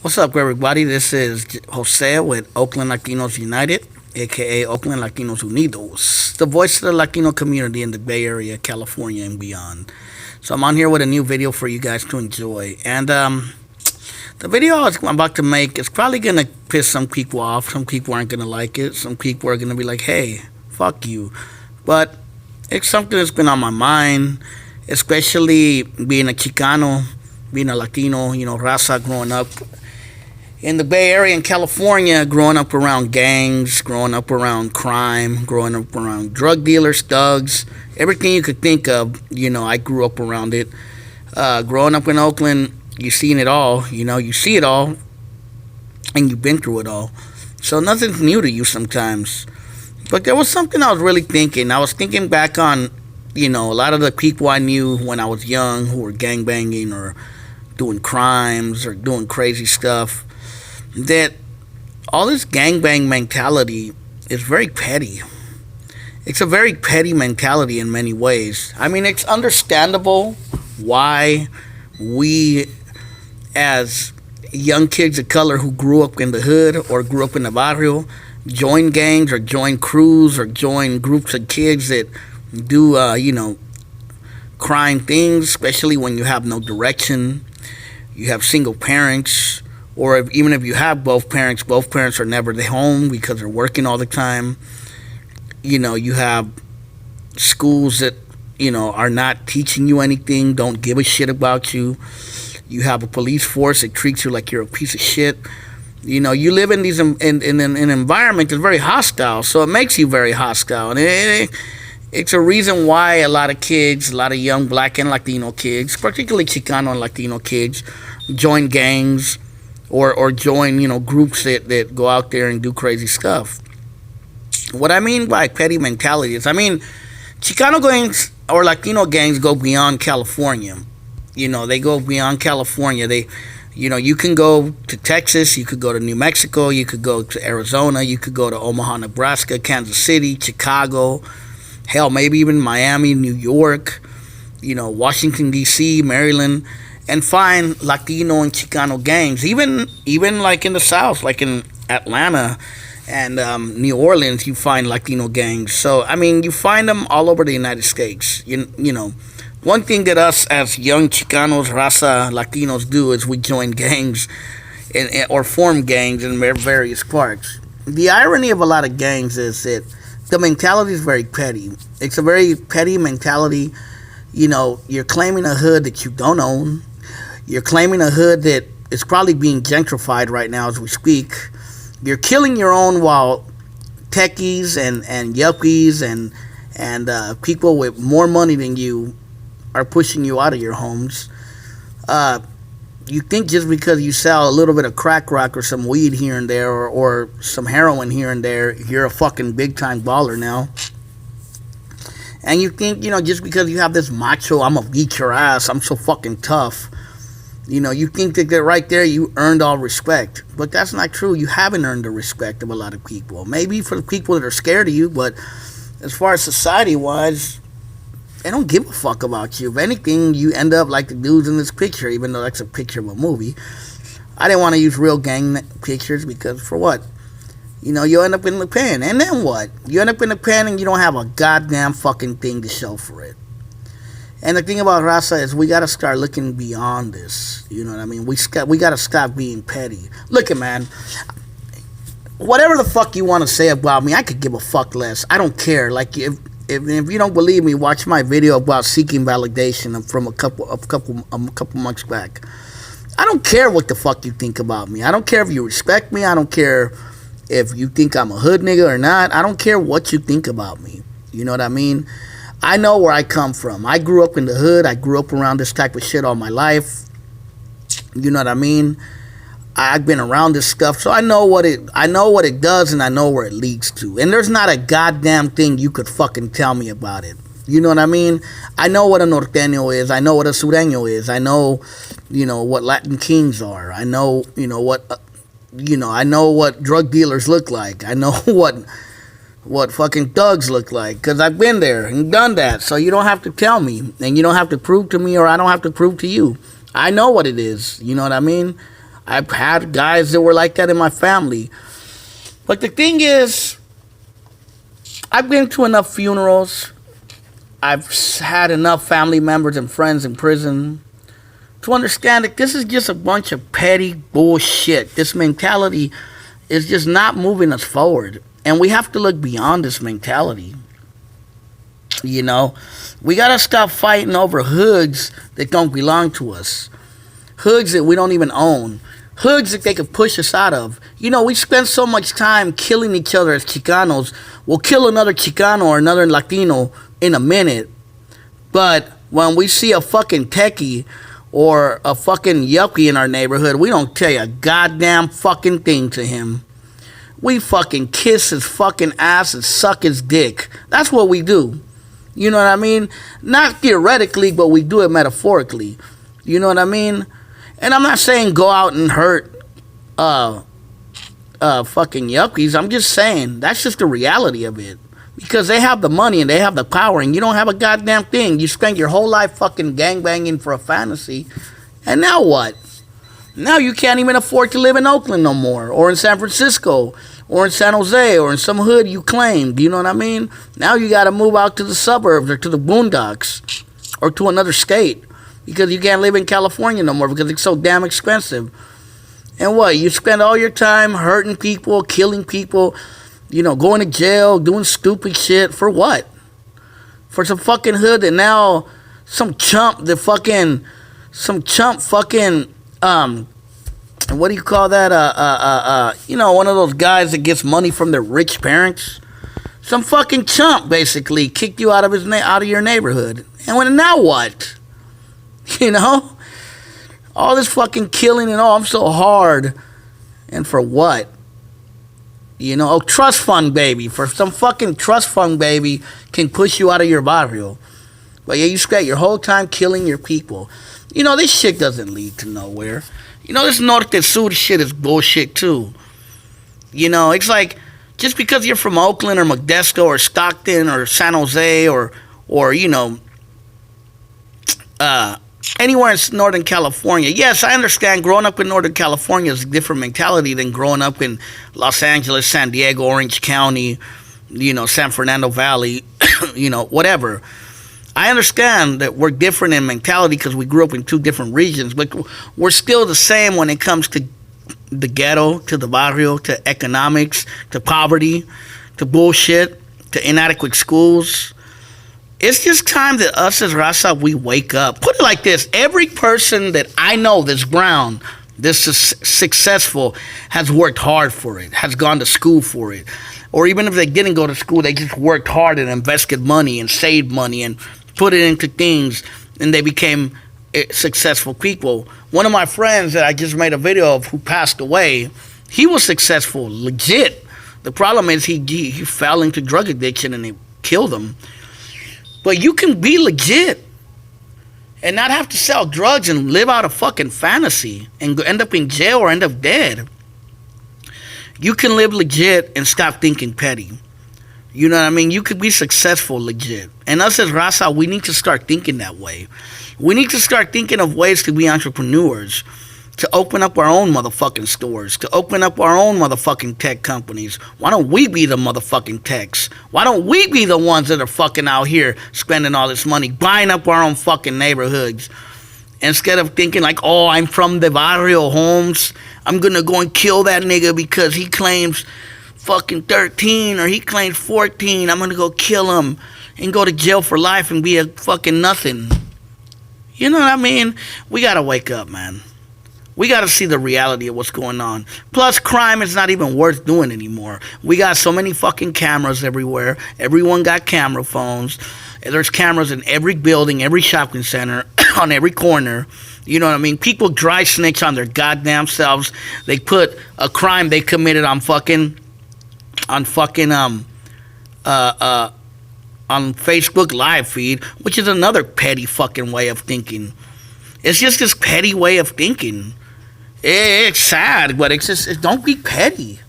What's up, everybody? This is Jose with Oakland Latinos United, aka Oakland Latinos Unidos, the voice of the Latino community in the Bay Area, California, and beyond. So I'm on here with a new video for you guys to enjoy. And the video I'm about to make is probably gonna piss some people off. Some people aren't gonna like it. Some people are gonna be like, "Hey, fuck you." But it's something that's been on my mind, especially being a Chicano, being a Latino, raza growing up in the Bay Area in California, growing up around gangs, growing up around crime, growing up around drug dealers, thugs, everything you could think of, I grew up around it. Growing up in Oakland, you've seen it all, you see it all, and you've been through it all. So nothing's new to you sometimes. But there was something I was really thinking. I was thinking back on, a lot of the people I knew when I was young who were gangbanging or doing crimes or doing crazy stuff, that all this gangbang mentality is very petty. It's a very petty mentality in many ways. I mean, it's understandable why we, as young kids of color who grew up in the hood or grew up in the barrio, join gangs or join crews or join groups of kids that do, crime things, especially when you have no direction, you have single parents, or even if you have both parents are never at home because they're working all the time. You have schools that, are not teaching you anything, don't give a shit about you. You have a police force that treats you like you're a piece of shit. You live in these in an environment that's very hostile, so it makes you very hostile. And it's a reason why a lot of kids, a lot of young black and Latino kids, particularly Chicano and Latino kids, join gangs or join, groups that go out there and do crazy stuff. What I mean by petty mentality is, Chicano gangs or Latino gangs go beyond California. They go beyond California. You can go to Texas, you could go to New Mexico, you could go to Arizona, you could go to Omaha, Nebraska, Kansas City, Chicago, hell, maybe even Miami, New York, Washington, D.C., Maryland, and find Latino and Chicano gangs. Even like in the South, like in Atlanta and New Orleans, you find Latino gangs. So, you find them all over the United States. One thing that us as young Chicanos, raza, Latinos do is we join gangs or form gangs in various parts. The irony of a lot of gangs is that the mentality is very petty. It's a very petty mentality. You're claiming a hood that you don't own. You're claiming a hood that is probably being gentrified right now as we speak. You're killing your own while techies and yuppies and people with more money than you are pushing you out of your homes. You think just because you sell a little bit of crack rock or some weed here and there or some heroin here and there, you're a fucking big time baller now. And you think, just because you have this macho, I'm gonna beat your ass, I'm so fucking tough. You think that right there you earned all respect. But that's not true. You haven't earned the respect of a lot of people. Maybe for the people that are scared of you, but as far as society-wise, they don't give a fuck about you. If anything, you end up like the dudes in this picture, even though that's a picture of a movie. I didn't want to use real gang pictures because for what? You end up in the pen. And then what? You end up in the pen and you don't have a goddamn fucking thing to show for it. And the thing about raza is we got to start looking beyond this. You know what I mean? We got to stop being petty. Look, man, whatever the fuck you want to say about me, I could give a fuck less. I don't care. Like, if you don't believe me, watch my video about seeking validation from a couple months back. I don't care what the fuck you think about me. I don't care if you respect me. I don't care if you think I'm a hood nigga or not. I don't care what you think about me. You know what I mean? I know where I come from. I grew up in the hood. I grew up around this type of shit all my life. You know what I mean? I've been around this stuff, so I know what it does, and I know where it leads to. And there's not a goddamn thing you could fucking tell me about it. You know what I mean? I know what a norteño is. I know what a sureño is. I know, what Latin kings are. I know, I know what drug dealers look like. I know what fucking thugs look like, because I've been there and done that. So you don't have to tell me, and you don't have to prove to me, or I don't have to prove to you. I know what it is. You know what I mean? I've had guys that were like that in my family. But the thing is, I've been to enough funerals. I've had enough family members and friends in prison to understand that this is just a bunch of petty bullshit. This mentality is just not moving us forward. And we have to look beyond this mentality. You know, we got to stop fighting over hoods that don't belong to us. Hoods that we don't even own. Hoods that they could push us out of. You know, we spend so much time killing each other as Chicanos. We'll kill another Chicano or another Latino in a minute. But when we see a fucking techie or a fucking yuppie in our neighborhood, we don't tell you a goddamn fucking thing to him. We fucking kiss his fucking ass and suck his dick. That's what we do. You know what I mean? Not theoretically, but we do it metaphorically. You know what I mean? And I'm not saying go out and hurt fucking yuppies. I'm just saying that's just the reality of it. Because they have the money and they have the power and you don't have a goddamn thing. You spend your whole life fucking gangbanging for a fantasy. And now what? Now you can't even afford to live in Oakland no more. Or in San Francisco. Or in San Jose. Or in some hood you claimed. You know what I mean? Now you gotta move out to the suburbs or to the boondocks. Or to another state. Because you can't live in California no more because it's so damn expensive. And what? You spend all your time hurting people, killing people, you know, going to jail, doing stupid shit. For what? For some fucking hood that now some chump fucking, what do you call that? You know, one of those guys that gets money from their rich parents. Some fucking chump basically kicked you out of your neighborhood. And now what? You know? All this fucking killing and I'm so hard. And for what? You know, trust fund baby. For some fucking trust fund baby can push you out of your barrio. But yeah, you spent your whole time killing your people. You know, this shit doesn't lead to nowhere. You know, this Norte Sur shit is bullshit too. You know, it's like, just because you're from Oakland or Modesto or Stockton or San Jose or you know, anywhere in Northern California. Yes, I understand growing up in Northern California is a different mentality than growing up in Los Angeles, San Diego, Orange County, you know, San Fernando Valley, you know, whatever. I understand that we're different in mentality because we grew up in two different regions, but we're still the same when it comes to the ghetto, to the barrio, to economics, to poverty, to bullshit, to inadequate schools. It's just time that us as Raza, we wake up. Put it like this. Every person that I know that's brown, that's successful, has worked hard for it, has gone to school for it. Or even if they didn't go to school, they just worked hard and invested money and saved money and put it into things, and they became successful people. One of my friends that I just made a video of who passed away, he was successful, legit. The problem is he fell into drug addiction and it killed him. But you can be legit and not have to sell drugs and live out a fucking fantasy and end up in jail or end up dead. You can live legit and stop thinking petty. You know what I mean? You could be successful legit. And us as Raza, we need to start thinking that way. We need to start thinking of ways to be entrepreneurs, to open up our own motherfucking stores, to open up our own motherfucking tech companies. Why don't we be the motherfucking techs? Why don't we be the ones that are fucking out here spending all this money, buying up our own fucking neighborhoods? Instead of thinking like, oh, I'm from the barrio, Holmes. I'm going to go and kill that nigga because he claims fucking 13 or he claims 14. I'm going to go kill him and go to jail for life and be a fucking nothing. You know what I mean? We got to wake up, man. We got to see the reality of what's going on. Plus, crime is not even worth doing anymore. We got so many fucking cameras everywhere. Everyone got camera phones. There's cameras in every building, every shopping center, on every corner. You know what I mean? People dry snitch on their goddamn selves. They put a crime they committed on Facebook live feed, which is another petty fucking way of thinking. It's just this petty way of thinking. It's sad, but it's just, don't be petty.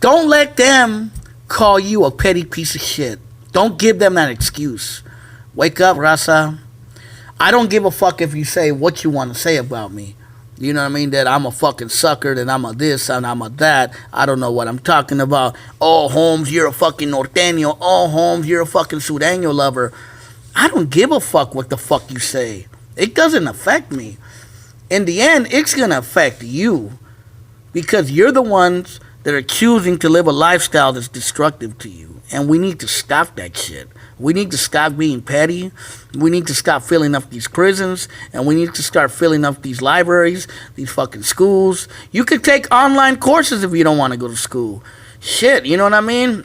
Don't let them call you a petty piece of shit. Don't give them that excuse. Wake up, Raza. I don't give a fuck if you say what you want to say about me. You know what I mean? That I'm a fucking sucker, that I'm a this and I'm a that. I don't know what I'm talking about. Oh, Holmes, you're a fucking norteño. Oh, Holmes, you're a fucking sureño lover. I don't give a fuck what the fuck you say. It doesn't affect me. In the end, it's gonna affect you because you're the ones that are choosing to live a lifestyle that's destructive to you. And we need to stop that shit. We need to stop being petty. We need to stop filling up these prisons. And we need to start filling up these libraries, these fucking schools. You could take online courses if you don't want to go to school. Shit, you know what I mean?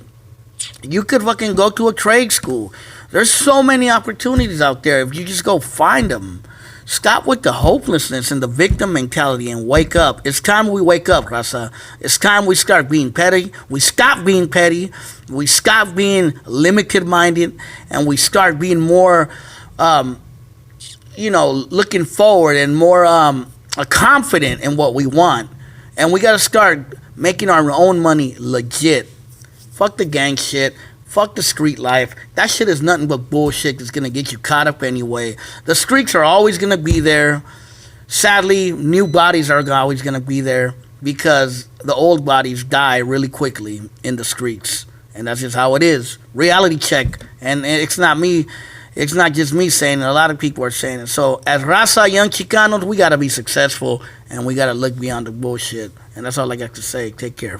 You could fucking go to a trade school. There's so many opportunities out there if you just go find them. Stop with the hopelessness and the victim mentality and wake up. It's time we wake up, Raza. It's time we start being petty. We stop being petty. We stop being limited minded. And we start being more, looking forward and more confident in what we want. And we got to start making our own money legit. Fuck the gang shit. Fuck the street life. That shit is nothing but bullshit that's gonna get you caught up anyway. The streaks are always gonna be there. Sadly, new bodies are always gonna be there because the old bodies die really quickly in the streets. And that's just how it is. Reality check. And it's not me. It's not just me saying it. A lot of people are saying it. So as Raza, young Chicanos, we gotta be successful and we gotta look beyond the bullshit. And that's all I got to say. Take care.